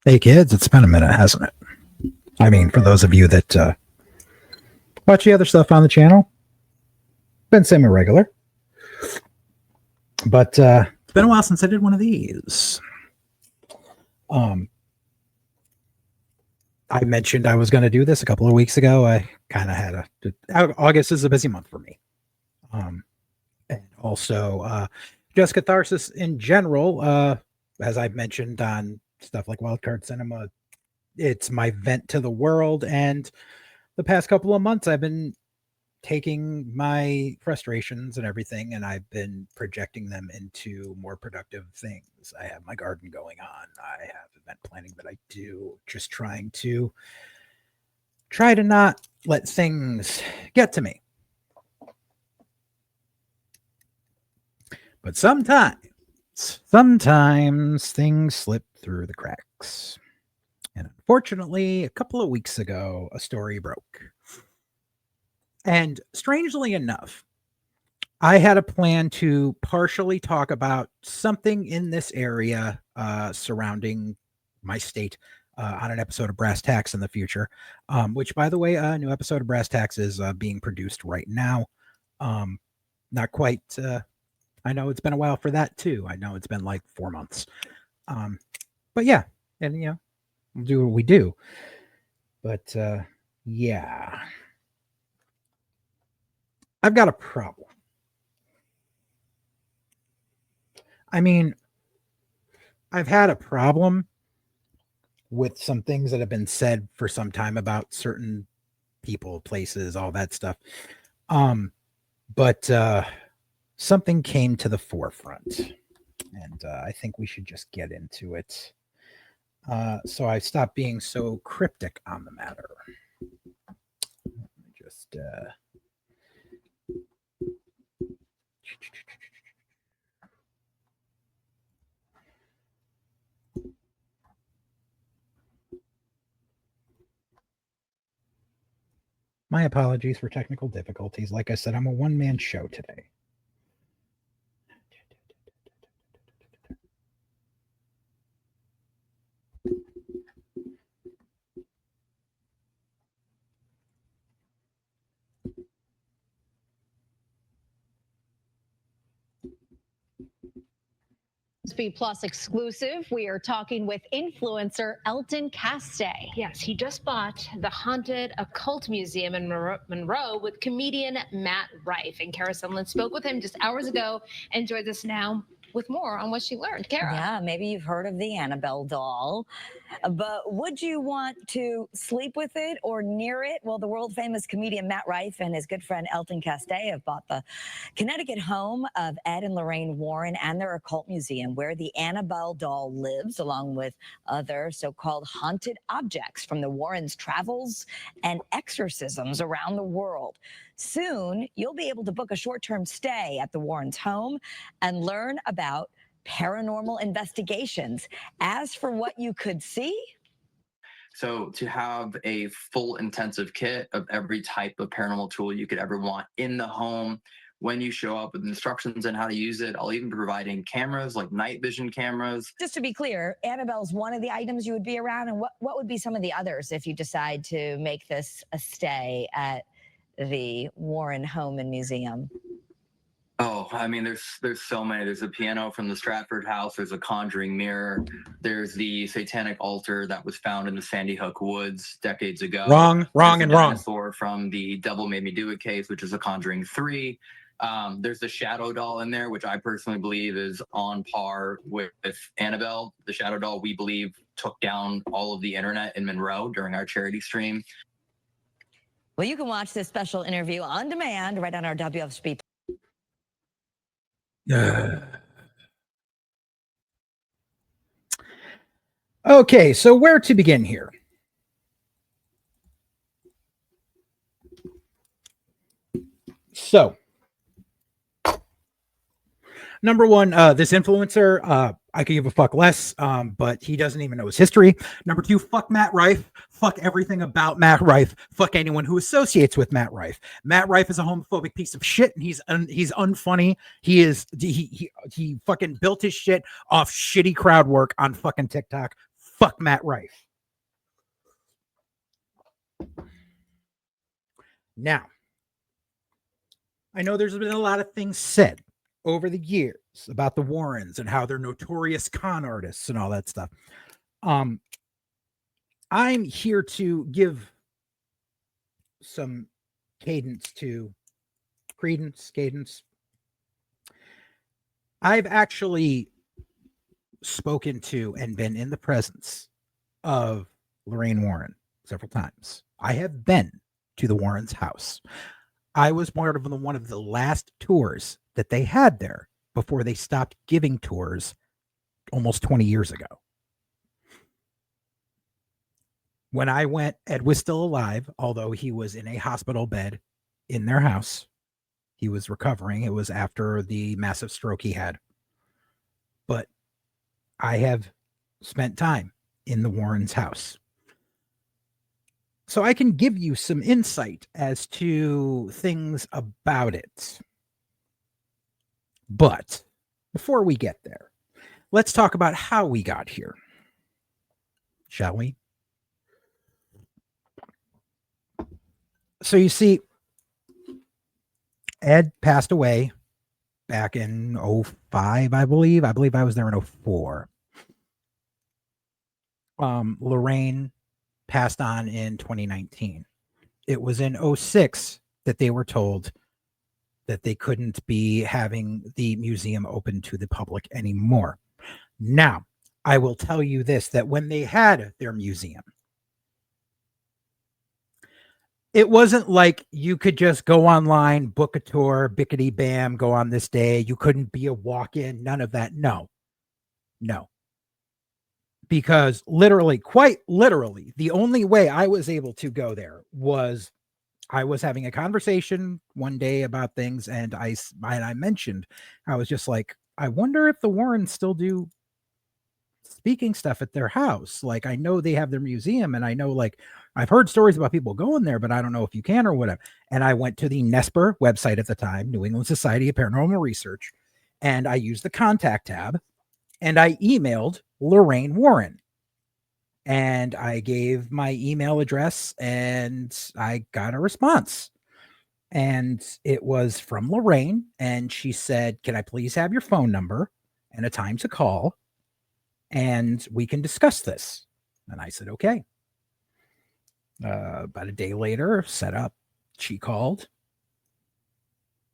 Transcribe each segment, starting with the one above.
Hey kids, it's been a minute, hasn't it? I mean, for those of you that watch the other stuff on the channel, been semi-regular. But it's been a while since I did one of these. I mentioned I was going to do this a couple of weeks ago. I kind of had August is a busy month for me. And also just Catharsis in general, as I've mentioned on stuff like Wildcard Cinema, it's my vent to the world. And the past couple of months, I've been taking my frustrations and everything, and I've been projecting them into more productive things. I have my garden going on. I have event planning that I do, just try to not let things get to me. But sometimes things slip through the cracks. And unfortunately, a couple of weeks ago, a story broke. And strangely enough, I had a plan to partially talk about something in this area surrounding my state on an episode of Brass Tacks in the future, which, by the way, a new episode of Brass Tacks is being produced right now. Not quite. I know it's been a while for that, too. I know it's been like 4 months. But yeah, and, you know, we'll do what we do. But yeah, I've got a problem. I mean, I've had a problem with some things that have been said for some time about certain people, places, all that stuff. But something came to the forefront, and I think we should just get into it. So I stopped being so cryptic on the matter. Just my apologies for technical difficulties. Like I said, I'm a one-man show today. WFSB Plus exclusive. We are talking with influencer Elton Castay. Yes, he just bought the Haunted Occult Museum in Monroe with comedian Matt Rife. And Kara Sumlin spoke with him just hours ago and joins us now with more on what she learned. Kara. Yeah, maybe you've heard of the Annabelle doll, but would you want to sleep with it or near it? Well, the world famous comedian Matt Rife and his good friend Elton Castay have bought the Connecticut home of Ed and Lorraine Warren and their occult museum, where the Annabelle doll lives, along with other so-called haunted objects from the Warrens' travels and exorcisms around the world. Soon, you'll be able to book a short-term stay at the Warrens' home and learn about paranormal investigations. As for what you could see, so to have a full intensive kit of every type of paranormal tool you could ever want in the home, when you show up with instructions on how to use it, I'll even be providing cameras like night vision cameras. Just to be clear, Annabelle's one of the items you would be around, and what would be some of the others if you decide to make this a stay at the Warren Home and Museum? Oh, I mean, there's so many. There's a piano from the Stratford house. There's a conjuring mirror. There's the satanic altar that was found in the Sandy Hook woods decades ago. Wrong. Dinosaur from the Devil Made Me Do It case, which is a Conjuring 3. There's the shadow doll in there, which I personally believe is on par with Annabelle. The shadow doll, we believe, took down all of the internet in Monroe during our charity stream. Well, you can watch this special interview on demand right on our WFSB. Okay, so where to begin here? So, number one, this influencer, I could give a fuck less, but he doesn't even know his history. Number two, fuck Matt Rife. Fuck everything about Matt Rife. Fuck anyone who associates with Matt Rife. Matt Rife is a homophobic piece of shit, and he's unfunny. He fucking built his shit off shitty crowd work on fucking TikTok. fuck Matt Rife. Now, I know there's been a lot of things said over the years about the Warrens and how they're notorious con artists and all that stuff. I'm here to give some cadence. I've actually spoken to and been in the presence of Lorraine Warren several times. I have been to the Warrens' house. I was part of one of the last tours that they had there before they stopped giving tours almost 20 years ago. When I went, Ed was still alive, although he was in a hospital bed in their house. He was recovering. It was after the massive stroke he had. But I have spent time in the Warrens' house. So I can give you some insight as to things about it. But before we get there, let's talk about how we got here. Shall we? So you see, Ed passed away back in 2005, I believe. I believe I was there in 2004. Lorraine passed on in 2019. It was in 2006 that they were told that they couldn't be having the museum open to the public anymore. Now, I will tell you this, that when they had their museum, it wasn't like you could just go online, book a tour, bickety bam, go on this day. You couldn't be a walk-in, none of that. No. Because literally, quite literally, the only way I was able to go there was I was having a conversation one day about things, and I mentioned, I was just like, I wonder if the Warrens still do speaking stuff at their house. Like, I know they have their museum, and I know, like, I've heard stories about people going there, but I don't know if you can or whatever. And I went to the NESPR website at the time, New England Society of Paranormal Research, and I used the contact tab, and I emailed Lorraine Warren. And I gave my email address, and I got a response. And it was from Lorraine, and she said, can I please have your phone number and a time to call, and we can discuss this? And I said, okay. About a day later, set up, she called.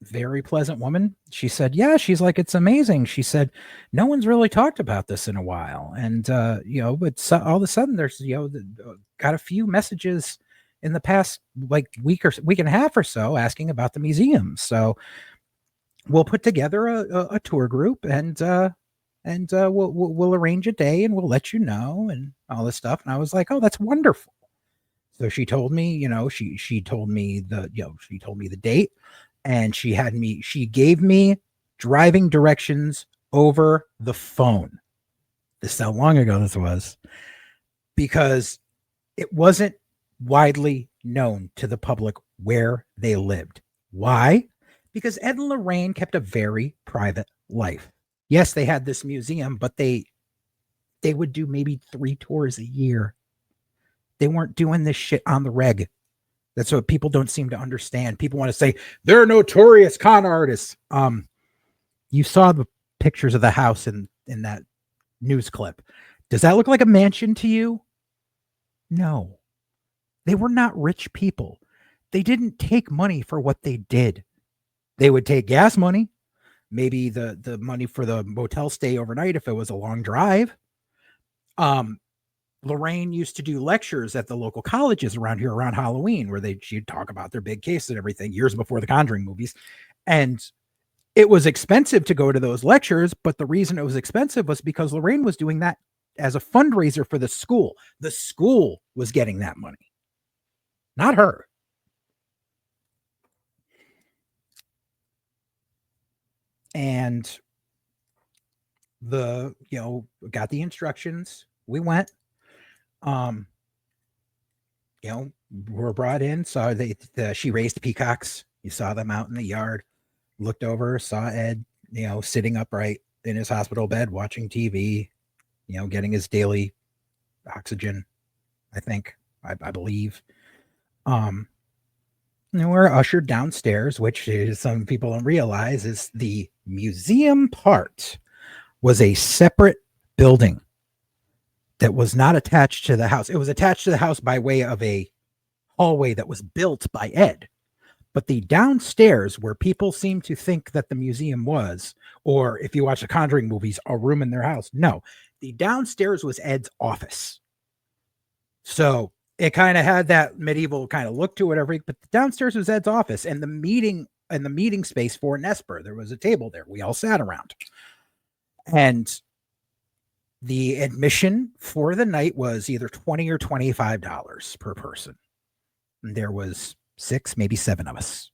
Very pleasant woman. She said, yeah, she's like, it's amazing. She said, no one's really talked about this in a while. And, but all of a sudden there's, got a few messages in the past, like week and a half or so, asking about the museum. So we'll put together a tour group, and we'll arrange a day, and we'll let you know, and all this stuff. And I was like, oh, that's wonderful. So she told me, she told me the date. And she gave me driving directions over the phone. This is how long ago this was, because it wasn't widely known to the public where they lived. Why? Because Ed and Lorraine kept a very private life. Yes, they had this museum, but they would do maybe 3 tours a year. They weren't doing this shit on the reg. That's what people don't seem to understand. People want to say they're notorious con artists. You saw the pictures of the house in that news clip. Does that look like a mansion to you? No. They were not rich people. They didn't take money for what they did. They would take gas money, maybe the money for the motel stay overnight if it was a long drive. Lorraine used to do lectures at the local colleges around here around Halloween, where she'd talk about their big cases and everything, years before the Conjuring movies. And it was expensive to go to those lectures, but the reason it was expensive was because Lorraine was doing that as a fundraiser for the school. The school was getting that money, not her. And got the instructions. We went. Were brought in, saw she raised peacocks. You saw them out in the yard, looked over, saw Ed, sitting upright in his hospital bed, watching TV, getting his daily oxygen, I think, I believe. And we're ushered downstairs, which is, some people don't realize, is the museum part was a separate building that was not attached to the house. It was attached to the house by way of a hallway that was built by Ed. But the downstairs, where people seem to think that the museum was, or if you watch the Conjuring movies, a room in their house. No, the downstairs was Ed's office. So it kind of had that medieval kind of look to it, but the downstairs was Ed's office, and the meeting space for Nesper. There was a table there. We all sat around. And the admission for the night was either $20 or $25 per person. And there was 6, maybe 7 of us.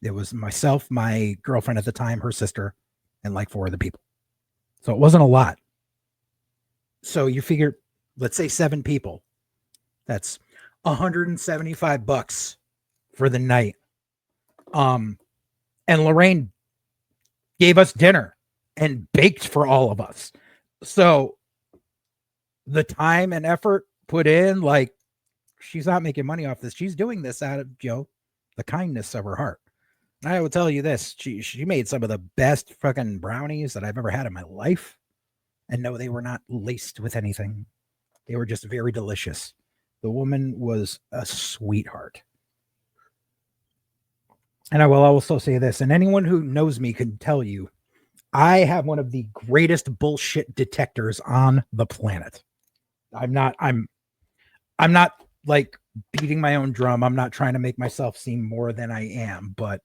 It was myself, my girlfriend at the time, her sister, and like 4 other people. So it wasn't a lot. So you figure, let's say 7 people. That's $175 for the night. And Lorraine gave us dinner and baked for all of us. So the time and effort put in, like, she's not making money off this. She's doing this out of, the kindness of her heart. And I will tell you this, she made some of the best fucking brownies that I've ever had in my life. And no, they were not laced with anything. They were just very delicious. The woman was a sweetheart. And I will also say this, and anyone who knows me can tell you, I have one of the greatest bullshit detectors on the planet. I'm not like beating my own drum. I'm not trying to make myself seem more than I am, but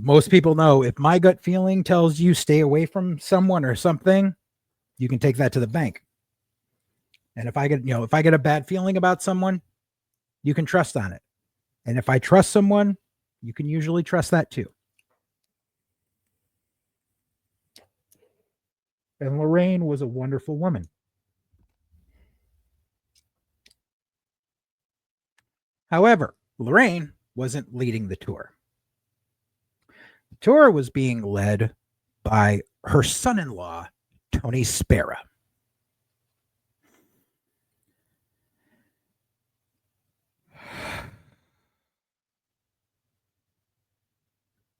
most people know if my gut feeling tells you stay away from someone or something, you can take that to the bank. And if I get a bad feeling about someone, you can trust on it. And if I trust someone, you can usually trust that too. And Lorraine was a wonderful woman. However, Lorraine wasn't leading the tour. The tour was being led by her son-in-law, Tony Spera.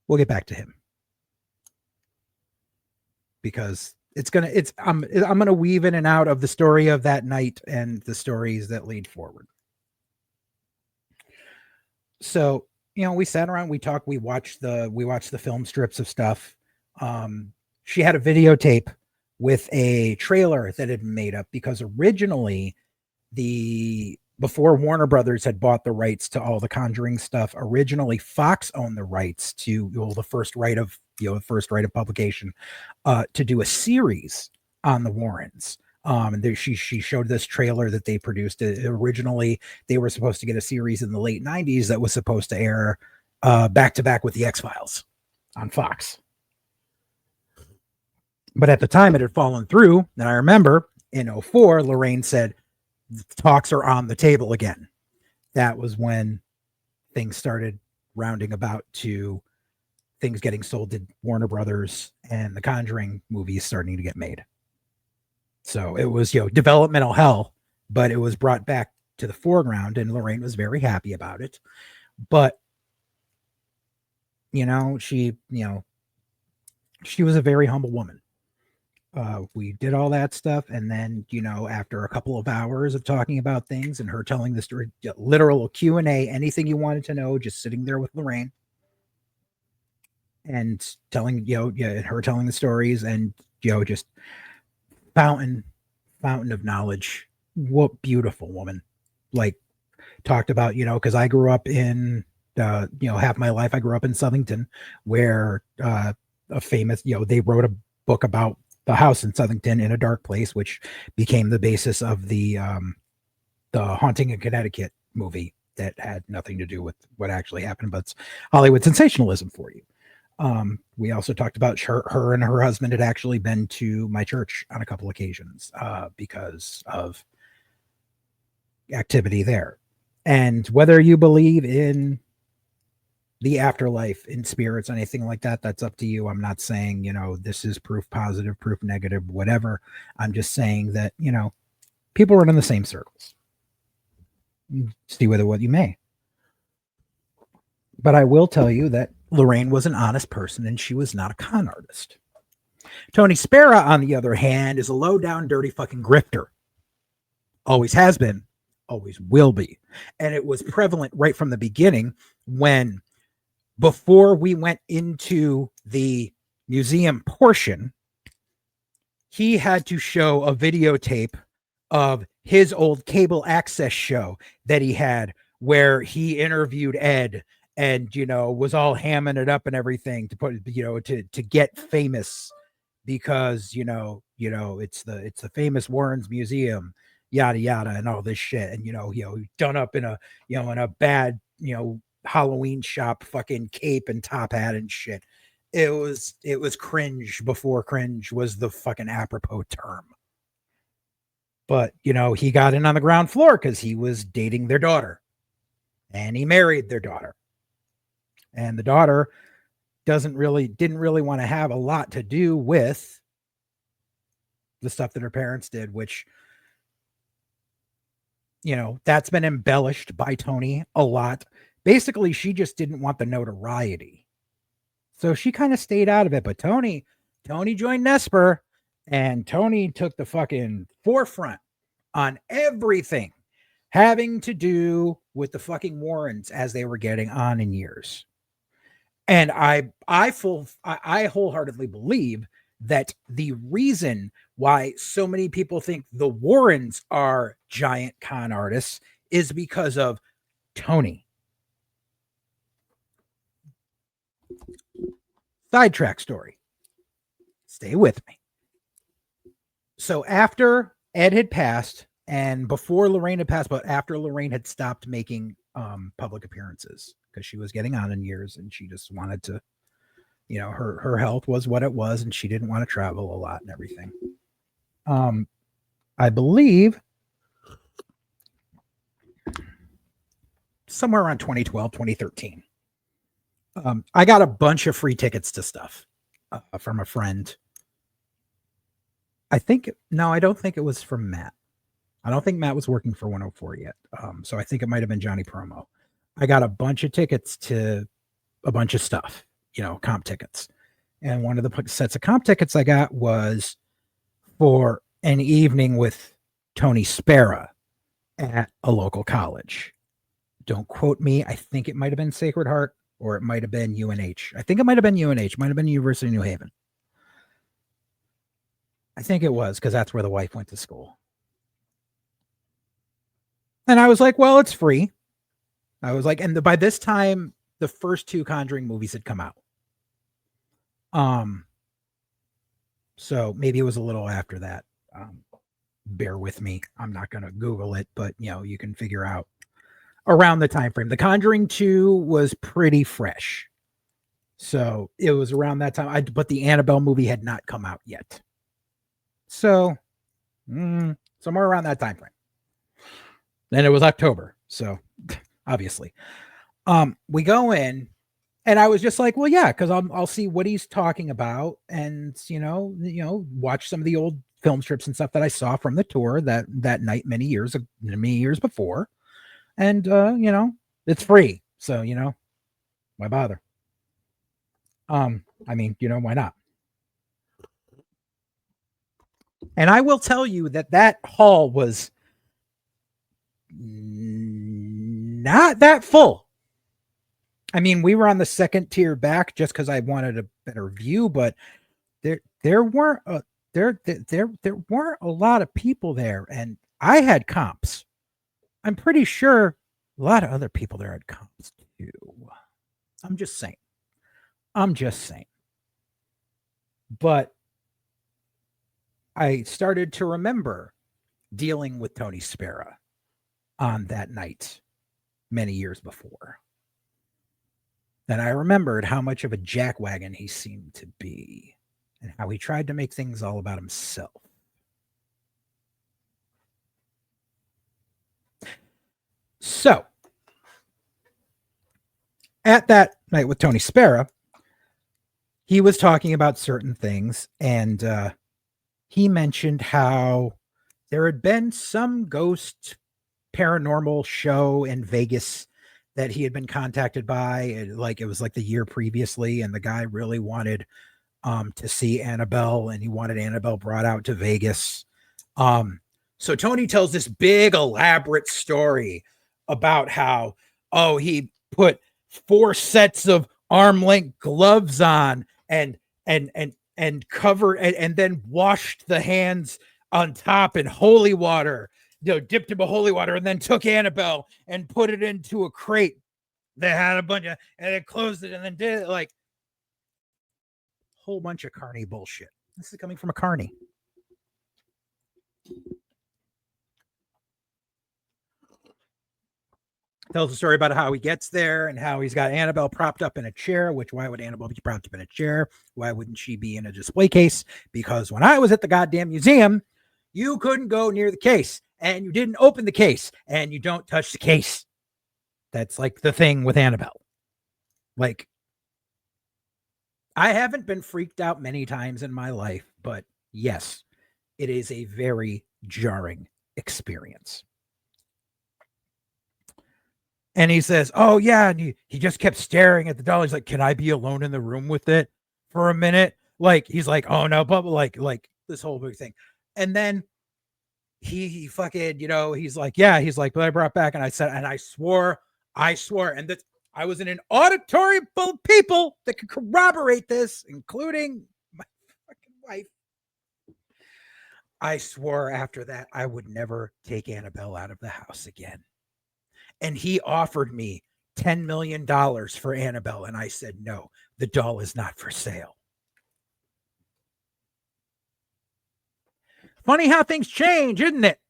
We'll get back to him because I'm going to weave in and out of the story of that night and the stories that lead forward. So, we sat around, we talked, we watched the film strips of stuff. She had a videotape with a trailer that had been made up because originally before Warner Brothers had bought the rights to all the Conjuring stuff, originally Fox owned the rights to the first right of publication to do a series on the Warrens. And she showed this trailer that they produced. Originally, they were supposed to get a series in the late 90s that was supposed to air back to back with the X-Files on Fox. But at the time, it had fallen through. And I remember in 2004, Lorraine said, the talks are on the table again. That was when things started rounding about to things getting sold to Warner Brothers and the Conjuring movies starting to get made. So it was, developmental hell, but it was brought back to the foreground, and Lorraine was very happy about it. But, she was a very humble woman. We did all that stuff. And then, after a couple of hours of talking about things and her telling the story, literal Q&A, anything you wanted to know, just sitting there with Lorraine and telling, her telling the stories and, just fountain of knowledge. What beautiful woman. Like, talked about, because I grew up in, half my life, I grew up in Southington, where a famous, they wrote a book about the house in Southington in a dark place, which became the basis of the Haunting in Connecticut movie that had nothing to do with what actually happened, but it's Hollywood sensationalism for you. We also talked about her and her husband had actually been to my church on a couple occasions because of activity there. And whether you believe in the afterlife, in spirits, anything like that, that's up to you. I'm not saying, this is proof positive, proof negative, whatever. I'm just saying that, people run in the same circles. See with it what you may. But I will tell you that Lorraine was an honest person and she was not a con artist. Tony Spera, on the other hand, is a low down, dirty fucking grifter. Always has been, always will be. And it was prevalent right from the beginning when, before we went into the museum portion, he had to show a videotape of his old cable access show that he had where he interviewed Ed and, you know, was all hamming it up and everything to put, you know, to get famous because, you know, it's the famous Warrens Museum, yada, yada, and all this shit. And, you know, done up in a bad, Halloween shop fucking cape and top hat and shit. It was cringe before cringe was the fucking apropos term. But, he got in on the ground floor because he was dating their daughter and he married their daughter. And the daughter didn't really want to have a lot to do with the stuff that her parents did, which, that's been embellished by Tony a lot. Basically, she just didn't want the notoriety. So she kind of stayed out of it. But Tony joined Nesper, and Tony took the fucking forefront on everything having to do with the fucking Warrens as they were getting on in years. And I wholeheartedly believe that the reason why so many people think the Warrens are giant con artists is because of Tony. Sidetrack story. Stay with me. So after Ed had passed and before Lorraine had passed, but after Lorraine had stopped making public appearances because she was getting on in years and she just wanted to, her health was what it was and she didn't want to travel a lot and everything. I believe somewhere around 2012, 2013. I got a bunch of free tickets to stuff from a friend. I don't think it was from Matt. I don't think Matt was working for 104 yet. So I think it might have been Johnny Promo. I got a bunch of tickets to a bunch of stuff, comp tickets. And one of the sets of comp tickets I got was for an evening with Tony Spera at a local college. Don't quote me. I think it might have been Sacred Heart or it might have been UNH. I think it might have been UNH. Might have been University of New Haven. I think it was because that's where the wife went to school. And I was like, well, it's free. I was like, and by this time, the first two Conjuring movies had come out. So maybe it was a little after that. Bear with me. I'm not going to Google it, but you can figure out around the time frame. The Conjuring 2 was pretty fresh. So it was around that time. But the Annabelle movie had not come out yet. So somewhere around that time frame. Then it was October. So obviously, we go in and I was just like, well, yeah, because I'll see what he's talking about and, watch some of the old film strips and stuff that I saw from the tour that night, many years before. And, it's free. So, why bother? Why not? And I will tell you that hall was not that full. I mean, we were on the second tier back just because I wanted a better view, but there weren't a lot of people there, and I had comps. I'm pretty sure a lot of other people there had comps too. I'm just saying. But I started to remember dealing with Tony Spera on that night many years before. And I remembered how much of a jackwagon he seemed to be and how he tried to make things all about himself. So, at that night with Tony Spera, he was talking about certain things, and he mentioned how there had been some ghost paranormal show in Vegas that he had been contacted by, like it was like the year previously, and the guy really wanted to see Annabelle, and he wanted Annabelle brought out to Vegas. So Tony tells this big elaborate story about how, oh, he put 4 sets of arm-length gloves on and cover and then washed the hands on top in holy water, dipped him in holy water, and then took Annabelle and put it into a crate that had a bunch of, and then closed it and then did it, like whole bunch of carny bullshit. This is coming from a carny. Tells a story about how he gets there and how he's got Annabelle propped up in a chair, which why would Annabelle be propped up in a chair? Why wouldn't she be in a display case? Because when I was at the goddamn museum, you couldn't go near the case and you didn't open the case and you don't touch the case. That's like the thing with Annabelle. Like, I haven't been freaked out many times in my life, but yes, it is a very jarring experience. And he says, oh, yeah. And he just kept staring at the doll. He's like, can I be alone in the room with it for a minute? Like, he's like, oh, no, but like this whole big thing. And then he fucking, he's like, yeah, he's like, but I brought back. And I said, and I swore. And that I was in an auditorium full of people that could corroborate this, including my fucking wife. I swore after that I would never take Annabelle out of the house again. And he offered me $10 million for Annabelle. And I said, no, the doll is not for sale. Funny how things change, isn't it?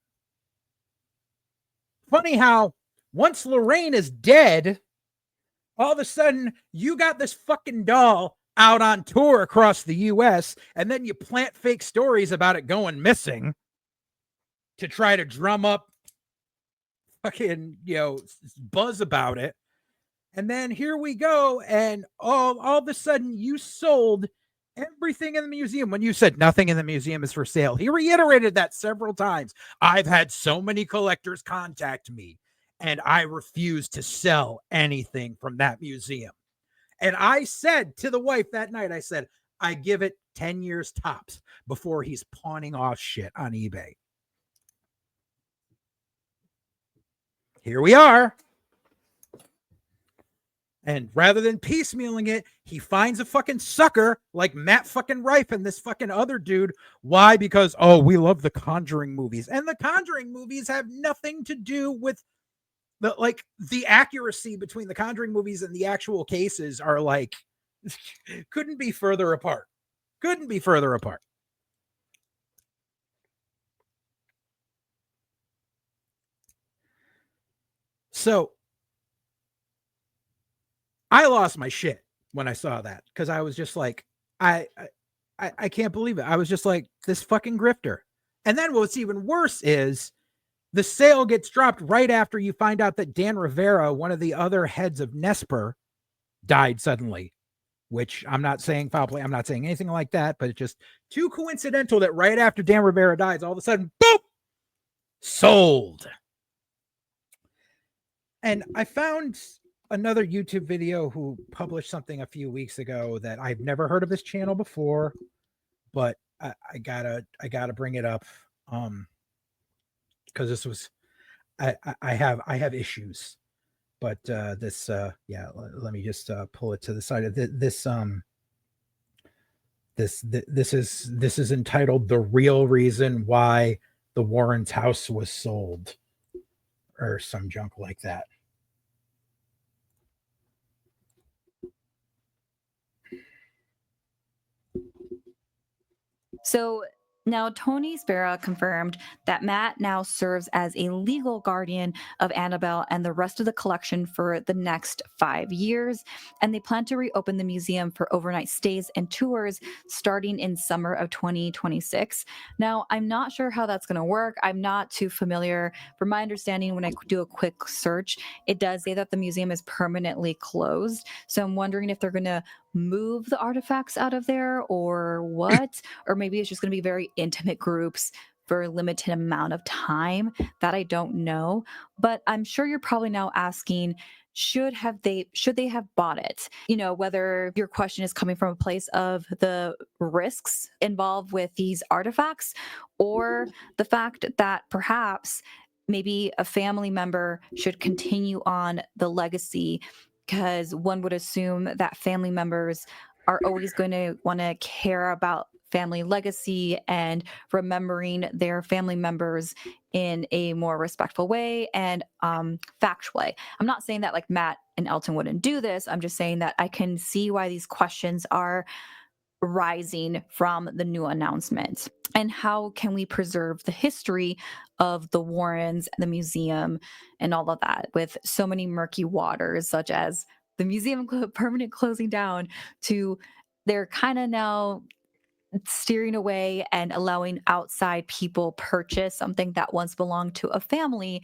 Funny how once Lorraine is dead, all of a sudden you got this fucking doll out on tour across the U.S. and then you plant fake stories about it going missing to try to drum up fucking, buzz about it. And then here we go. And all of a sudden you sold everything in the museum when you said nothing in the museum is for sale. He reiterated that several times. I've had so many collectors contact me and I refuse to sell anything from that museum. And I said to the wife that night, I said, I give it 10 years tops before he's pawning off shit on eBay. Here we are. And rather than piecemealing it, he finds a fucking sucker like Matt fucking Rife and this fucking other dude. Why? Because, oh, we love the Conjuring movies. And the Conjuring movies have nothing to do with the accuracy between the Conjuring movies and the actual cases are like, couldn't be further apart. Couldn't be further apart. So I lost my shit when I saw that because I was just like, I can't believe it. I was just like, this fucking grifter. And then what's even worse is the sale gets dropped right after you find out that Dan Rivera, one of the other heads of Nesper, died suddenly, which I'm not saying foul play. I'm not saying anything like that, but it's just too coincidental that right after Dan Rivera dies, all of a sudden, boom, sold. And I found another YouTube video who published something a few weeks ago that I've never heard of this channel before, but I gotta bring it up. Because this was, I have issues, but this let me just pull it to the side of this is entitled "The Real Reason Why the Warrens' House Was Sold," or some junk like that. So now Tony Spera confirmed that Matt now serves as a legal guardian of Annabelle and the rest of the collection for the next 5 years. And they plan to reopen the museum for overnight stays and tours starting in summer of 2026. Now, I'm not sure how that's going to work. I'm not too familiar. From my understanding, when I do a quick search, it does say that the museum is permanently closed. So I'm wondering if they're going to move the artifacts out of there or what, or maybe it's just going to be very intimate groups for a limited amount of time. That I don't know, but I'm sure you're probably now asking, should they have bought it? You know, whether your question is coming from a place of the risks involved with these artifacts, or the fact that perhaps maybe a family member should continue on the legacy, because one would assume that family members are always going to want to care about family legacy and remembering their family members in a more respectful way and factual way. I'm not saying that like Matt and Elton wouldn't do this. I'm just saying that I can see why these questions are rising from the new announcement. And how can we preserve the history of the Warrens, the museum, and all of that with so many murky waters, such as the museum permanent closing down, to they're kind of now steering away and allowing outside people purchase something that once belonged to a family.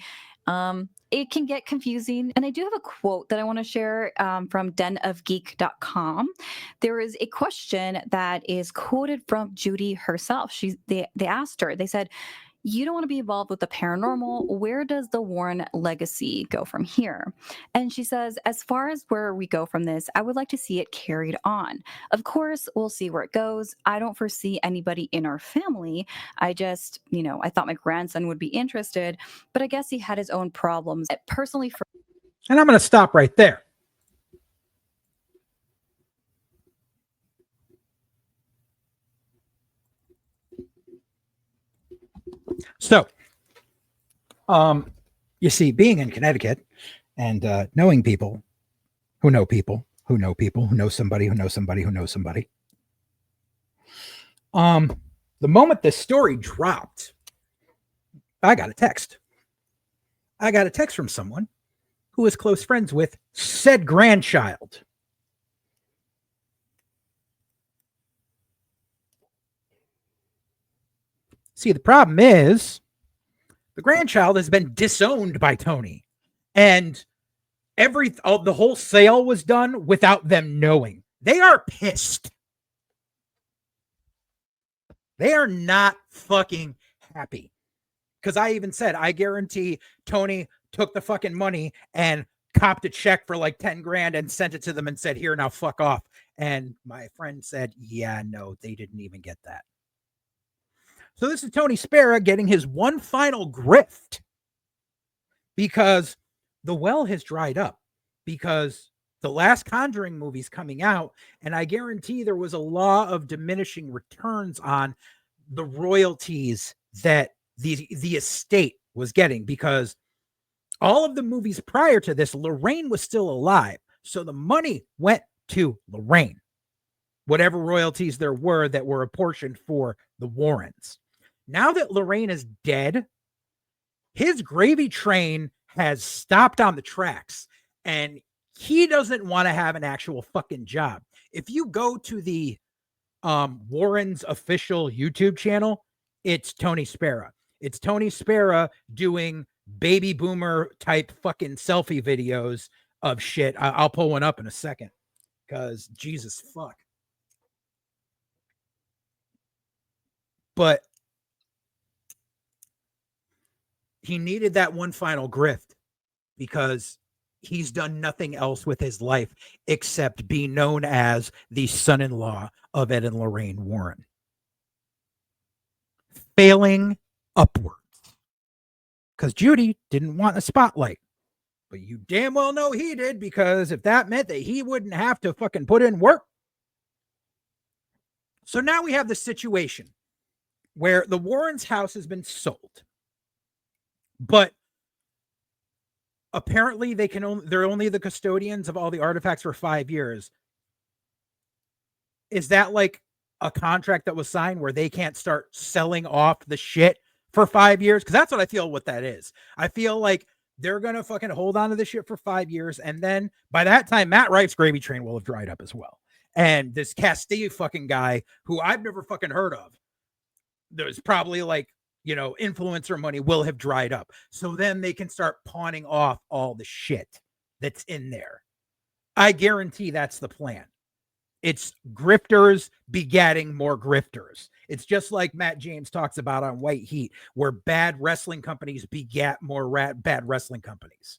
It can get confusing. And I do have a quote that I want to share from denofgeek.com. There is a question that is quoted from Judy herself. They asked her, they said, "You don't want to be involved with the paranormal. Where does the Warren legacy go from here?" And she says, "As far as where we go from this, I would like to see it carried on. Of course, we'll see where it goes. I don't foresee anybody in our family. I just, I thought my grandson would be interested, but I guess he had his own problems. Personally, for..." And I'm going to stop right there. So, you see, being in Connecticut and knowing people who know people who know people who know somebody who knows somebody who knows somebody. The moment this story dropped, I got a text. I got a text from someone who is close friends with said grandchild. See, the problem is the grandchild has been disowned by Tony, and the whole sale was done without them knowing. They are pissed. They are not fucking happy. Because I even said, I guarantee Tony took the fucking money and copped a check for like 10 grand and sent it to them and said, "Here, now fuck off." And my friend said, "Yeah, no, they didn't even get that." So this is Tony Spera getting his one final grift because the well has dried up, because the last Conjuring movie's coming out, and I guarantee there was a law of diminishing returns on the royalties that the estate was getting, because all of the movies prior to this, Lorraine was still alive. So the money went to Lorraine, whatever royalties there were that were apportioned for the Warrens. Now that Lorraine is dead, his gravy train has stopped on the tracks, and he doesn't want to have an actual fucking job. If you go to the Warren's official YouTube channel, it's Tony Spera. It's Tony Spera doing baby boomer type fucking selfie videos of shit. I'll pull one up in a second, because Jesus fuck. But he needed that one final grift, because he's done nothing else with his life except be known as the son-in-law of Ed and Lorraine Warren. Failing upwards. Because Judy didn't want a spotlight. But you damn well know he did, because if that meant that he wouldn't have to fucking put in work. So now we have the situation where the Warrens' house has been sold. But apparently they're only the custodians of all the artifacts for 5 years. Is that like a contract that was signed where they can't start selling off the shit for 5 years? Because that's what I feel what that is. I feel like they're going to fucking hold on to the shit for 5 years. And then by that time, Matt Rife's gravy train will have dried up as well. And this Castille fucking guy who I've never fucking heard of, there's probably like, influencer money will have dried up. So then they can start pawning off all the shit that's in there. I guarantee that's the plan. It's grifters begatting more grifters. It's just like Matt James talks about on White Heat, where bad wrestling companies begat more bad wrestling companies.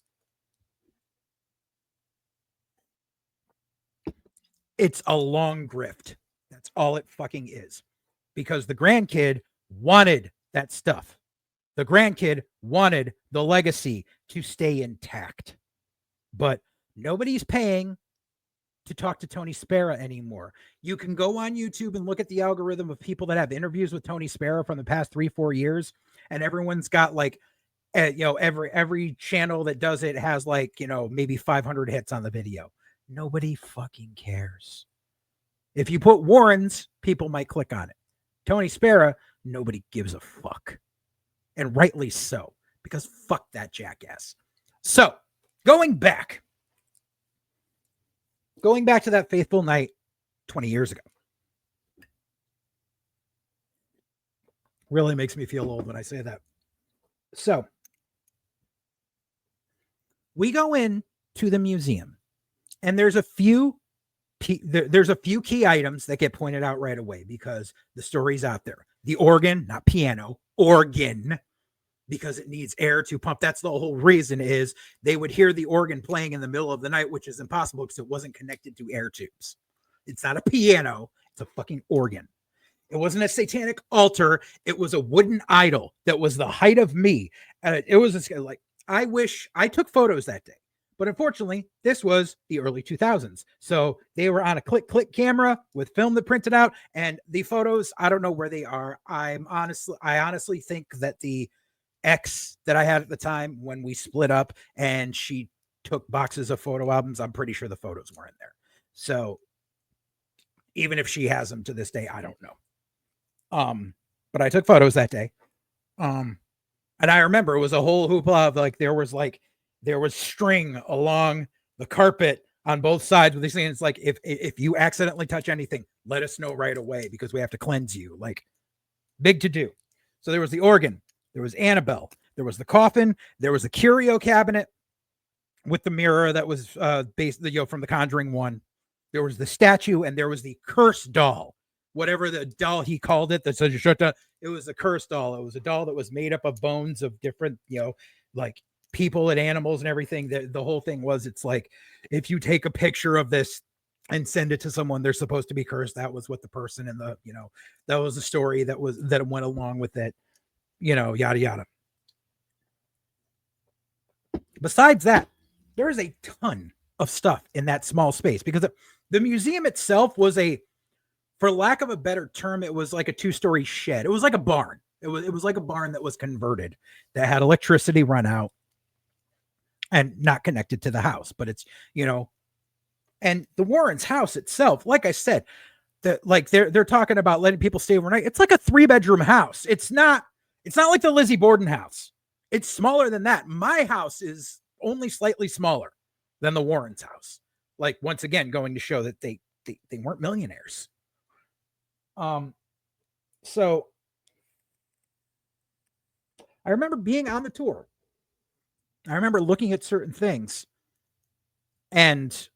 It's a long grift. That's all it fucking is. Because the grandkid wanted that stuff. The grandkid wanted the legacy to stay intact. But nobody's paying to talk to Tony Spera anymore. You can go on YouTube and look at the algorithm of people that have interviews with Tony Spera from the past 3-4 years, and everyone's got like, every channel that does it has like, maybe 500 hits on the video. Nobody fucking cares. If you put Warrens, people might click on it. Tony Spera, nobody gives a fuck, and rightly so, because fuck that jackass. So going back to that fateful night 20 years ago. Really makes me feel old when I say that. So we go in to the museum, and there's a few key items that get pointed out right away because the story's out there. The organ, not piano, organ, because it needs air to pump. That's the whole reason, is they would hear the organ playing in the middle of the night, which is impossible because it wasn't connected to air tubes. It's not a piano. It's a fucking organ. It wasn't a satanic altar. It was a wooden idol that was the height of me. It was like, I wish I took photos that day, but unfortunately this was the early 2000s. So they were on a click camera with film that printed out, and the photos, I don't know where they are. I honestly think that the ex that I had at the time, when we split up and she took boxes of photo albums, I'm pretty sure the photos were in there. So even if she has them to this day, I don't know. But I took photos that day. And I remember it was a whole hoopla of like, there was string along the carpet on both sides with these things. It's like, if you accidentally touch anything, let us know right away because we have to cleanse you. Like, big to do. So there was the organ, there was Annabelle, there was the coffin, there was the curio cabinet with the mirror that was based, from The Conjuring 1. There was the statue, and there was the curse doll, whatever the doll he called it. It was a curse doll. It was a doll that was made up of bones of different, like people and animals and everything. The whole thing was, it's like, if you take a picture of this and send it to someone, they're supposed to be cursed. That was what the person in the, that was the story that went along with it, yada, yada. Besides that, there is a ton of stuff in that small space because the museum itself was for lack of a better term, it was like a 2-story shed. It was like a barn. It was like a barn that was converted, that had electricity run out and not connected to the house. But it's, and the Warrens' house itself, like I said, they're talking about letting people stay overnight. It's like a 3-bedroom house. It's not like the Lizzie Borden house. It's smaller than that. My house is only slightly smaller than the Warrens' house. Like, once again, going to show that they weren't millionaires. So I remember being on the tour. I remember looking at certain things, and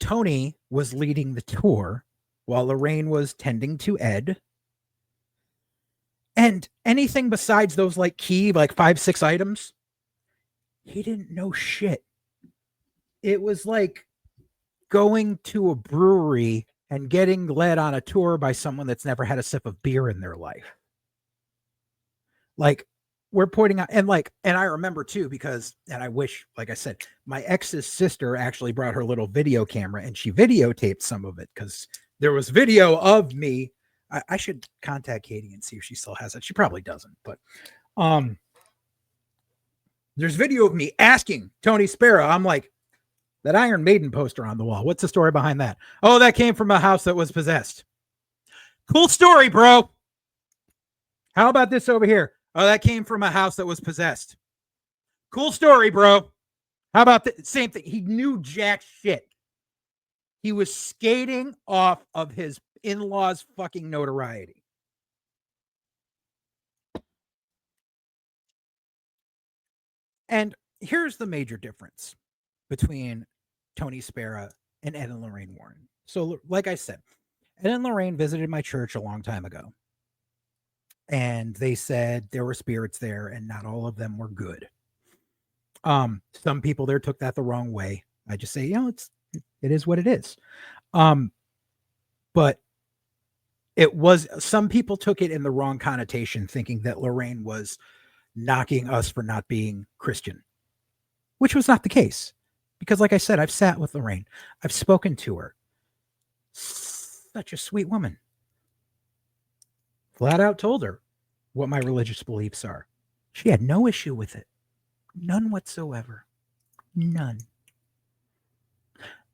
Tony was leading the tour while Lorraine was tending to Ed. And anything besides those key 5-6 items, he didn't know shit. It was like going to a brewery and getting led on a tour by someone that's never had a sip of beer in their life. Like, we're pointing out, and I remember too, because, and I wish, like I said, my ex's sister actually brought her little video camera and she videotaped some of it, because there was video of me. I should contact Katie and see if she still has it. She probably doesn't, but there's video of me asking Tony Spera. I'm like, that Iron Maiden poster on the wall, what's the story behind that? Oh, that came from a house that was possessed. Cool story, bro. How about this over here? Oh, that came from a house that was possessed. Cool story, bro. How about the same thing? He knew jack shit. He was skating off of his in-laws' fucking notoriety. And here's the major difference between Tony Spera and Ed and Lorraine Warren. So, like I said, Ed and Lorraine visited my church a long time ago. And they said there were spirits there and not all of them were good. Some people there took that the wrong way. I just say, it is what it is. But it was, some people took it in the wrong connotation, thinking that Lorraine was knocking us for not being Christian, which was not the case. Because like I said, I've sat with Lorraine. I've spoken to her. Such a sweet woman. Flat out told her what my religious beliefs are. She had no issue with it. None whatsoever. None.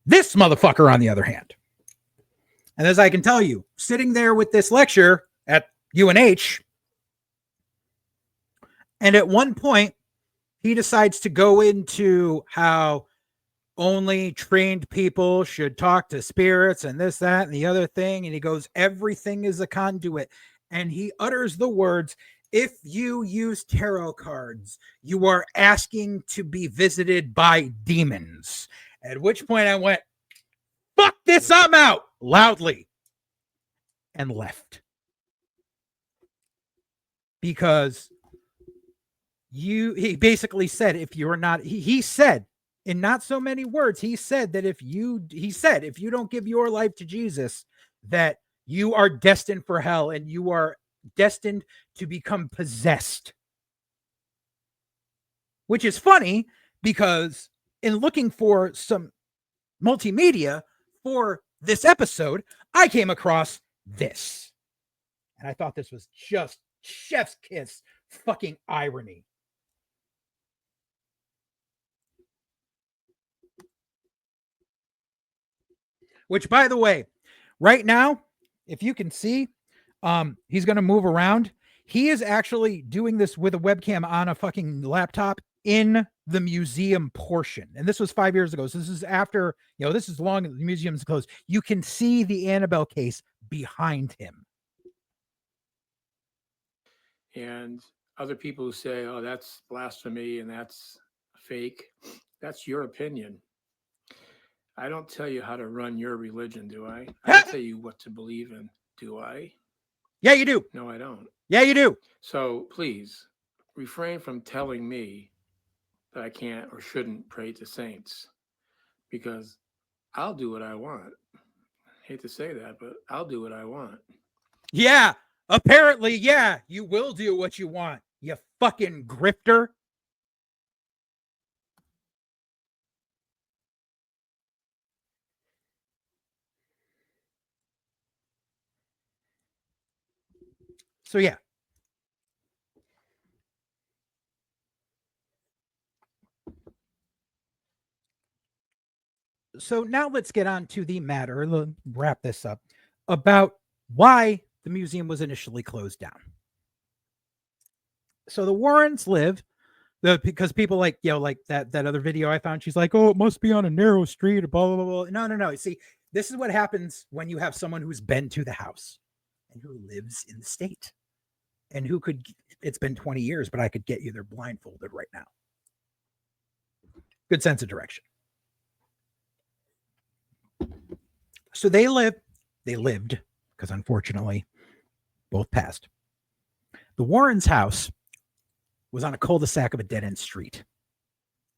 This motherfucker, on the other hand, and as I can tell you, sitting there with this lecture at UNH, and at one point, he decides to go into how only trained people should talk to spirits and this, that, and the other thing. And he goes, everything is a conduit. And he utters the words, if you use tarot cards, you are asking to be visited by demons. At which point I went, fuck this, I'm out, loudly, and left. Because he basically said, if you're not, he said, in not so many words, he said that if you don't give your life to Jesus, that you are destined for hell and you are destined to become possessed. Which is funny because in looking for some multimedia for this episode, I came across this. And I thought this was just chef's kiss fucking irony. Which, by the way, right now, if you can see, he's going to move around. He is actually doing this with a webcam on a fucking laptop in the museum portion. And this was 5 years ago. So this is after, this is long, the museum's closed. You can see the Annabelle case behind him. And other people who say, oh, that's blasphemy and that's fake, that's your opinion. I don't tell you how to run your religion, do I? I don't tell you what to believe in, do I? Yeah, you do. No, I don't. Yeah, you do. So please refrain from telling me that I can't or shouldn't pray to saints, because I'll do what I want. I hate to say that, but I'll do what I want. Yeah, apparently, yeah, you will do what you want, you fucking grifter. So, yeah. So now let's get on to the matter, wrap this up, about why the museum was initially closed down. So the Warrens live, because people like that other video I found, she's like, oh, it must be on a narrow street, blah, blah, blah. No. You see, this is what happens when you have someone who's been to the house and who lives in the state and who could, it's been 20 years, but I could get you there blindfolded right now. Good sense of direction. So they lived, because unfortunately, both passed. The Warrens' house was on a cul-de-sac of a dead-end street.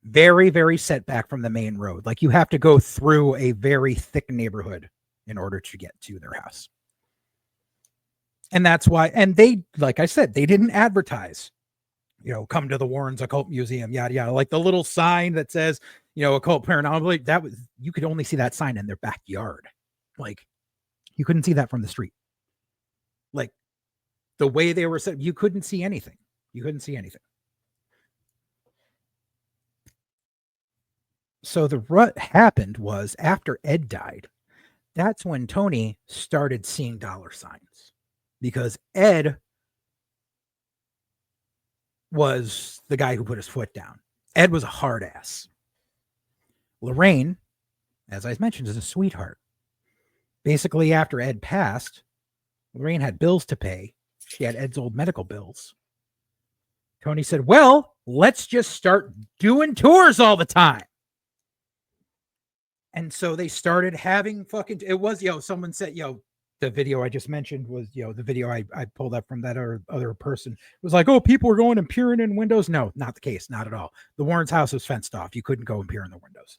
Very, very set back from the main road. Like you have to go through a very thick neighborhood in order to get to their house. And that's why, and they, like I said, they didn't advertise, come to the Warrens Occult Museum, yada, yada. Like the little sign that says, occult paranormal, that was, you could only see that sign in their backyard. Like you couldn't see that from the street. Like the way they were set, you couldn't see anything. So what happened was after Ed died, that's when Tony started seeing dollar signs, because Ed was the guy who put his foot down. Ed was a hard ass. Lorraine, as I mentioned, is a sweetheart. Basically, after Ed passed, Lorraine had bills to pay. She had Ed's old medical bills. Tony said, well, let's just start doing tours all the time. And so they started having fucking, it was, someone said, the video I just mentioned was, the video I pulled up from that other person. It was like, oh, people were going and peering in windows. No, not the case. Not at all. The Warrens' house was fenced off. You couldn't go and peer in the windows.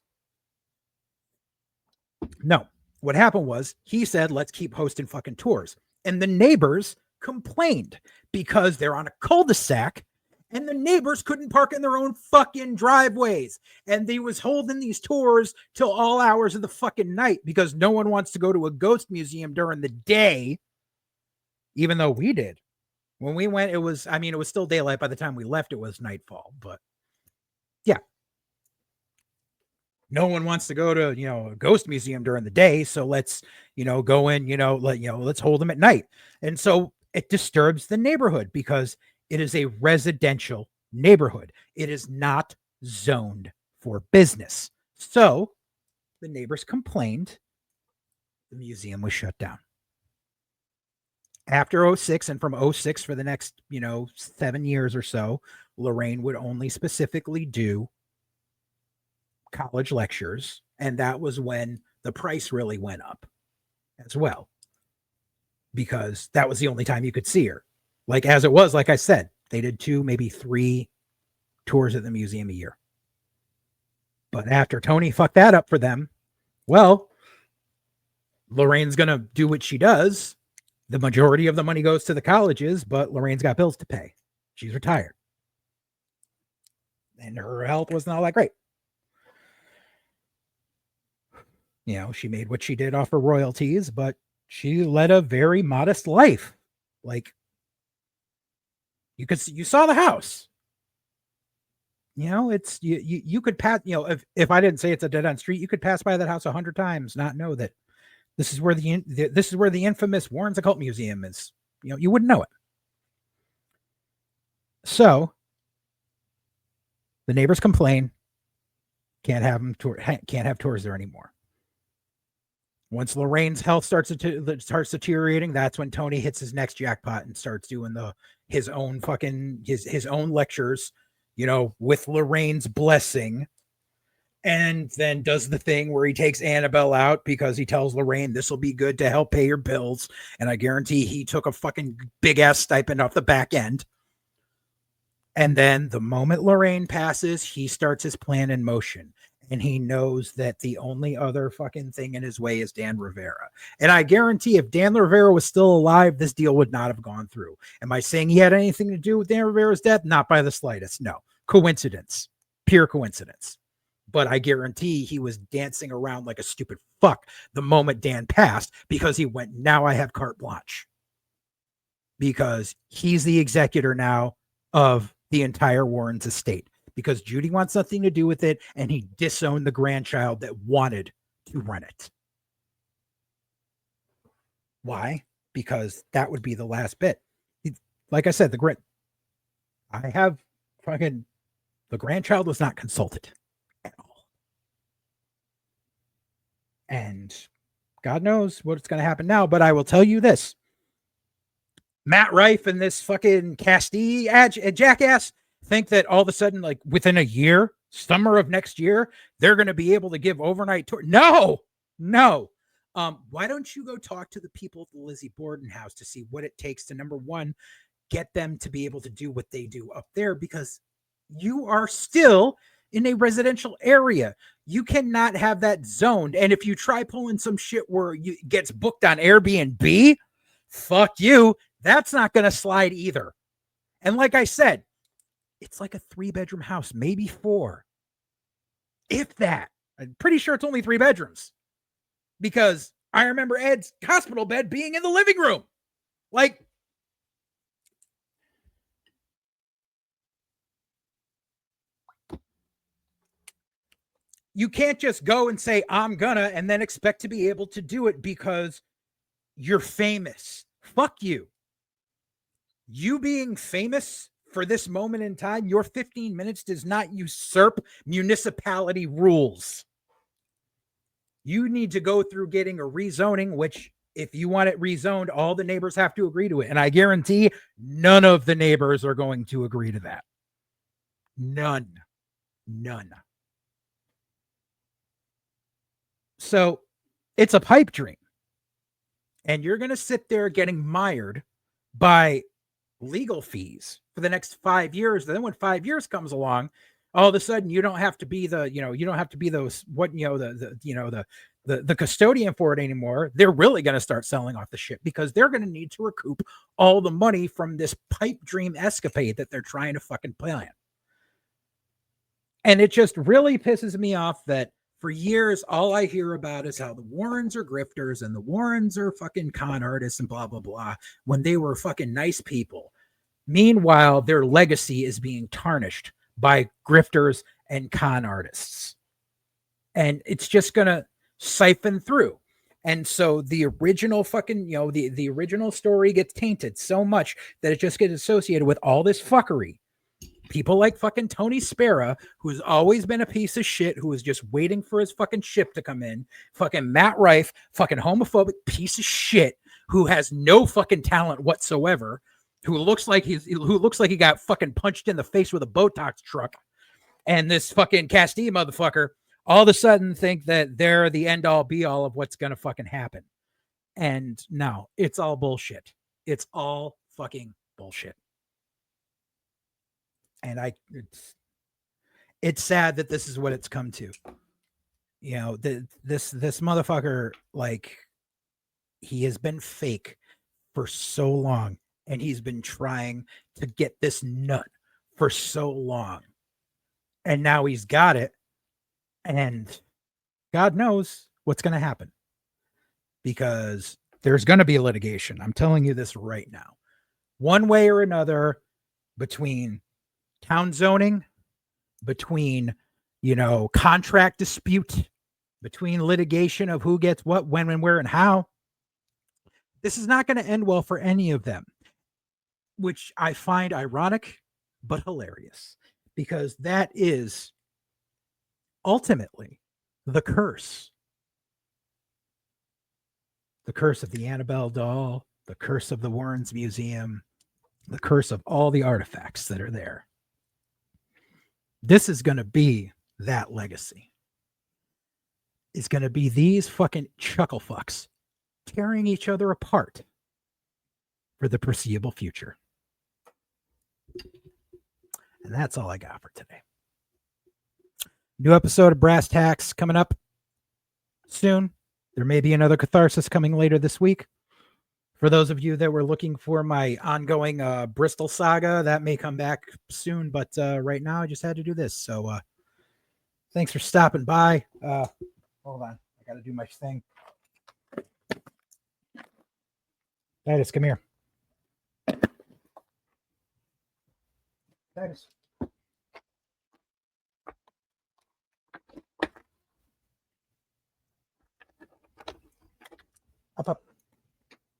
No. What happened was he said, let's keep hosting fucking tours. And the neighbors complained because they're on a cul-de-sac and the neighbors couldn't park in their own fucking driveways. And they was holding these tours till all hours of the fucking night because no one wants to go to a ghost museum during the day, even though we did. When we went, it was still daylight. By the time we left, it was nightfall. But yeah. No one wants to go to, a ghost museum during the day. So let's, go in, let's hold them at night. And so it disturbs the neighborhood because it is a residential neighborhood. It is not zoned for business. So the neighbors complained. The museum was shut down. After 06 and from 06 for the next, 7 years or so, Lorraine would only specifically do college lectures. And that was when the price really went up as well, because that was the only time you could see her. Like as it was, like I said, they did 2, maybe 3 tours at the museum a year. But after Tony fucked that up for them, well, Lorraine's going to do what she does. The majority of the money goes to the colleges, but Lorraine's got bills to pay. She's retired. And her health wasn't all that great. She made what she did off her royalties, but she led a very modest life. Like, you saw the house. It's you could pass. If I didn't say it's a dead end street, you could pass by that house 100 times, not know that this is where the infamous Warrens Occult Museum is. You wouldn't know it. So the neighbors complain. Can't have tours there anymore. Once Lorraine's health starts deteriorating, that's when Tony hits his next jackpot and starts doing his own lectures, with Lorraine's blessing, and then does the thing where he takes Annabelle out because he tells Lorraine this will be good to help pay your bills, and I guarantee he took a fucking big ass stipend off the back end. And then the moment Lorraine passes, he starts his plan in motion. And he knows that the only other fucking thing in his way is Dan Rivera. And I guarantee if Dan Rivera was still alive, this deal would not have gone through. Am I saying he had anything to do with Dan Rivera's death? Not by the slightest. No. Coincidence. Pure coincidence. But I guarantee he was dancing around like a stupid fuck the moment Dan passed because he went, now I have carte blanche. Because he's the executor now of the entire Warrens estate. Because Judy wants nothing to do with it, and he disowned the grandchild that wanted to run it. Why? Because that would be the last bit. Like I said, the grandchild was not consulted at all. And God knows what's going to happen now, but I will tell you this. Matt Rife and this fucking Castee jackass think that all of a sudden, like within a year, summer of next year, they're going to be able to give overnight tour. No. Why don't you go talk to the people at the Lizzie Borden house to see what it takes to, number one, get them to be able to do what they do up there, because you are still in a residential area. You cannot have that zoned. And if you try pulling some shit where it gets booked on Airbnb, fuck you. That's not going to slide either. And like I said, it's like a 3-bedroom house, maybe 4. If that. I'm pretty sure it's only 3 bedrooms. Because I remember Ed's hospital bed being in the living room. Like, you can't just go and say, I'm gonna, and then expect to be able to do it because you're famous. Fuck you. You being famous for this moment in time, your 15 minutes does not usurp municipality rules. You need to go through getting a rezoning, which if you want it rezoned, all the neighbors have to agree to it. And I guarantee none of the neighbors are going to agree to that. None. So it's a pipe dream. And you're going to sit there getting mired by legal fees for the next 5 years. Then when 5 years comes along, all of a sudden you don't have to be the custodian for it anymore. They're really going to start selling off the shit because they're going to need to recoup all the money from this pipe dream escapade that they're trying to fucking plan. And it just really pisses me off that for years, all I hear about is how the Warrens are grifters and the Warrens are fucking con artists and blah, blah, blah, when they were fucking nice people. Meanwhile, their legacy is being tarnished by grifters and con artists. And it's just going to siphon through. And so the original fucking, the original story gets tainted so much that it just gets associated with all this fuckery. People like fucking Tony Spera, who's always been a piece of shit, who is just waiting for his fucking ship to come in. Fucking Matt Rife, fucking homophobic piece of shit, who has no fucking talent whatsoever, who looks like he got fucking punched in the face with a Botox truck. And this fucking Castille motherfucker all of a sudden think that they're the end all be all of what's going to fucking happen. And no, it's all bullshit. It's all fucking bullshit. And it's sad that this is what it's come to. This motherfucker, like, he has been fake for so long, and he's been trying to get this nut for so long. And now he's got it, and God knows what's going to happen, because there's going to be litigation. I'm telling you this right now. One way or another, between town zoning, between, contract dispute, between litigation of who gets what, when, and where, and how. This is not going to end well for any of them, which I find ironic, but hilarious, because that is ultimately the curse. The curse of the Annabelle doll, the curse of the Warrens Museum, the curse of all the artifacts that are there. This is going to be that legacy. It's going to be these fucking chuckle fucks tearing each other apart for the foreseeable future. And that's all I got for today. New episode of Brass Tacks coming up soon. There may be another Catharsis coming later this week. For those of you that were looking for my ongoing Bristol saga, that may come back soon. But right now, I just had to do this. So thanks for stopping by. Hold on. I got to do my thing. Titus, come here. Titus. Up.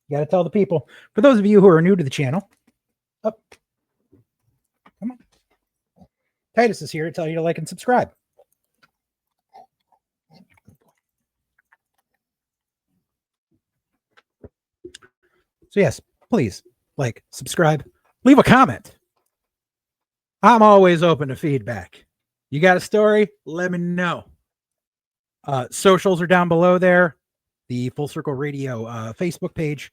You got to tell the people. For those of you who are new to the channel, up. Come on. Titus is here to tell you to like and subscribe. So yes, please like, subscribe, leave a comment. I'm always open to feedback. You got a story? Let me know. Socials are down below there. The Full Circle Radio Facebook page,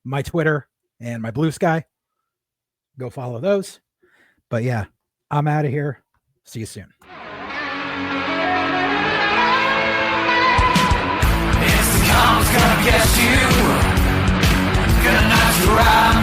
my Twitter, and my Blue Sky. Go follow those. But yeah, I'm out of here. See you soon. It's the calm's gonna get you. Gonna knock you out.